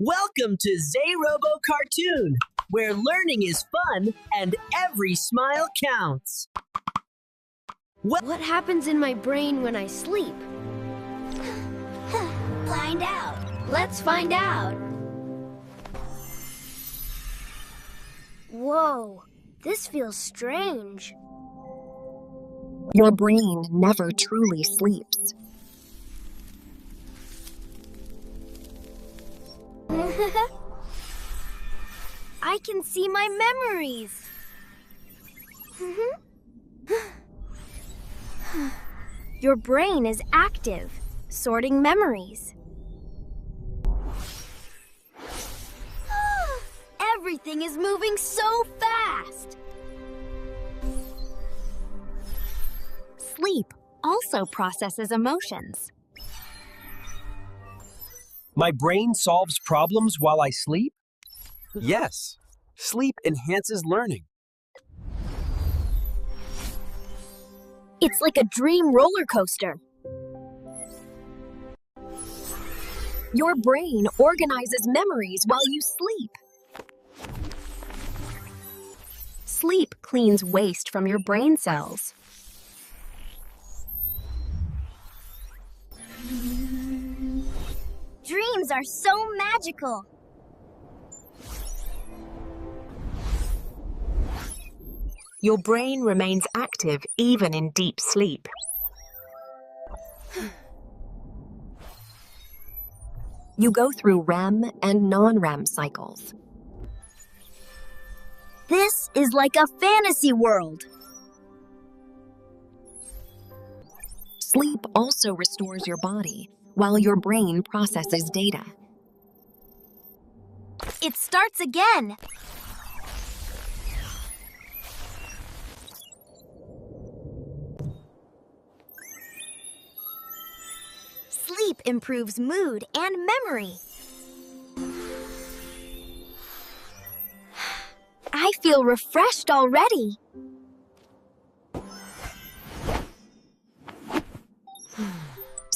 Welcome to Zayrobo Cartoon, where learning is fun and every smile counts. What happens in my brain when I sleep? Find out. Let's find out. Whoa, this feels strange. Your brain never truly sleeps. I can see my memories. Your brain is active, sorting memories. Everything is moving so fast. Sleep also processes emotions. My brain solves problems while I sleep? Yes, sleep enhances learning. It's like a dream roller coaster. Your brain organizes memories while you sleep. Sleep cleans waste from your brain cells. Dreams are so magical. Your brain remains active even in deep sleep. You go through REM and non-REM cycles. This is like a fantasy world. Sleep also restores your body while your brain processes data. It starts again. Sleep improves mood and memory. I feel refreshed already.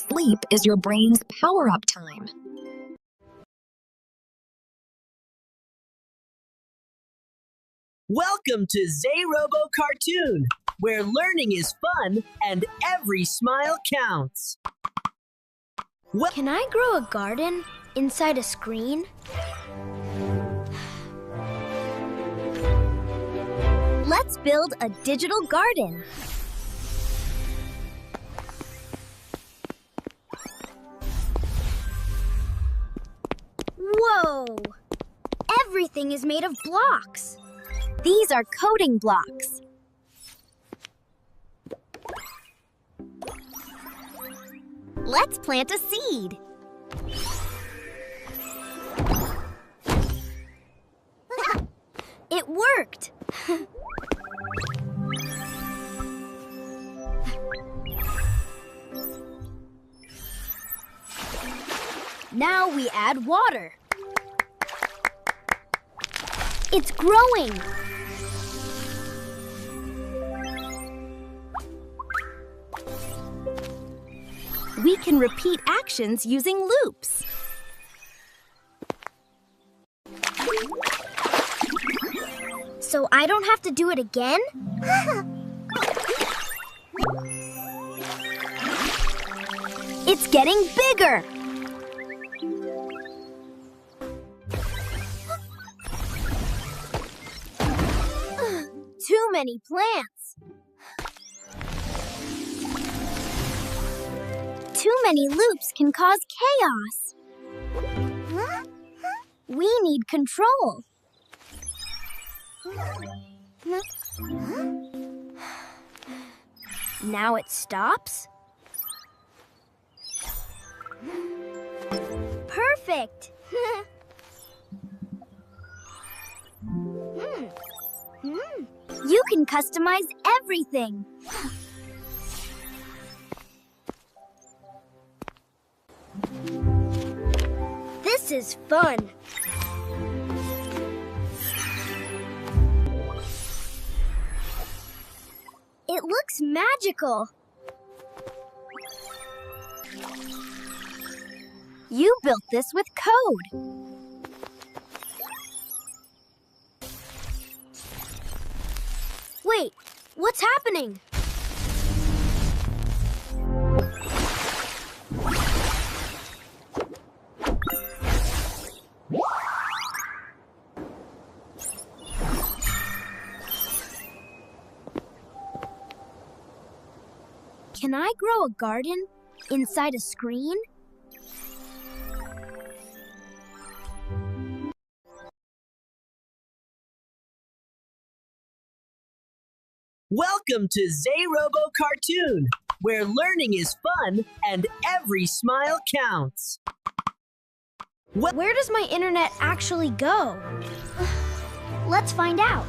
Sleep is your brain's power-up time. Welcome to Zayrobo Cartoon, where learning is fun and every smile counts. Can I grow a garden inside a screen? Let's build a digital garden. Whoa! Everything is made of blocks. These are coding blocks. Let's plant a seed. It worked. Now we add water. It's growing. We can repeat actions using loops. So I don't have to do it again? It's getting bigger. Too many plants. Too many loops can cause chaos. We need control. Now it stops. Perfect. You can customize everything. This is fun. It looks magical. You built this with code. What's happening? Can I grow a garden inside a screen? Welcome to Zayrobo Cartoon, where learning is fun and every smile counts. Where does my internet actually go? Let's find out.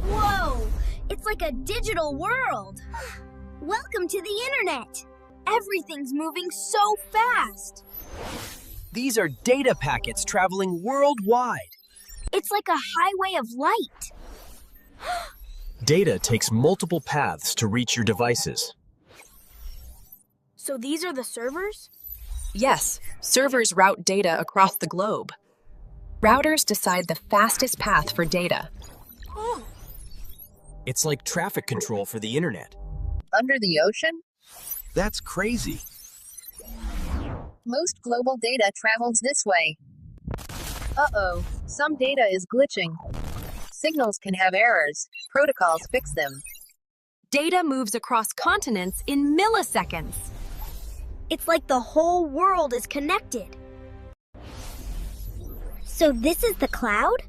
Whoa! It's like a digital world. Welcome to the internet. Everything's moving so fast. These are data packets traveling worldwide. It's like a highway of light. Data takes multiple paths to reach your devices. So these are the servers? Yes, servers route data across the globe. Routers decide the fastest path for data. It's like traffic control for the internet. Under the ocean? That's crazy. Most global data travels this way. Uh-oh, some data is glitching. Signals can have errors. Protocols fix them. Data moves across continents in milliseconds. It's like the whole world is connected. So this is the cloud?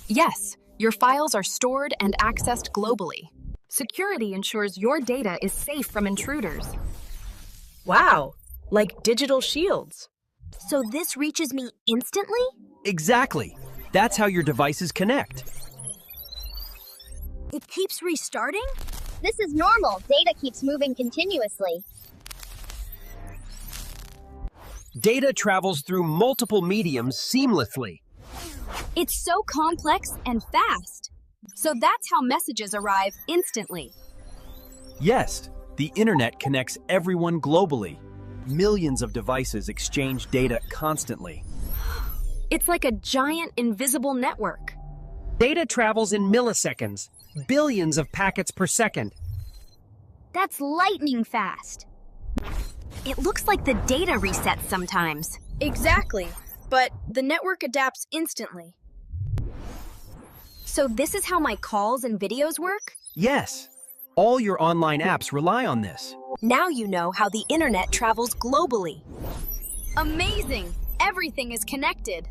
Yes, your files are stored and accessed globally. Security ensures your data is safe from intruders. Wow, like digital shields. So this reaches me instantly? Exactly. That's how your devices connect. It keeps restarting? This is normal. Data keeps moving continuously. Data travels through multiple mediums seamlessly. It's so complex and fast. So that's how messages arrive instantly. Yes, the internet connects everyone globally. Millions of devices exchange data constantly. It's like a giant invisible network. Data travels in milliseconds, billions of packets per second. That's lightning fast. It looks like the data resets sometimes. Exactly, but the network adapts instantly. So this is how my calls and videos work? Yes, all your online apps rely on this. Now you know how the internet travels globally. Amazing! Everything is connected.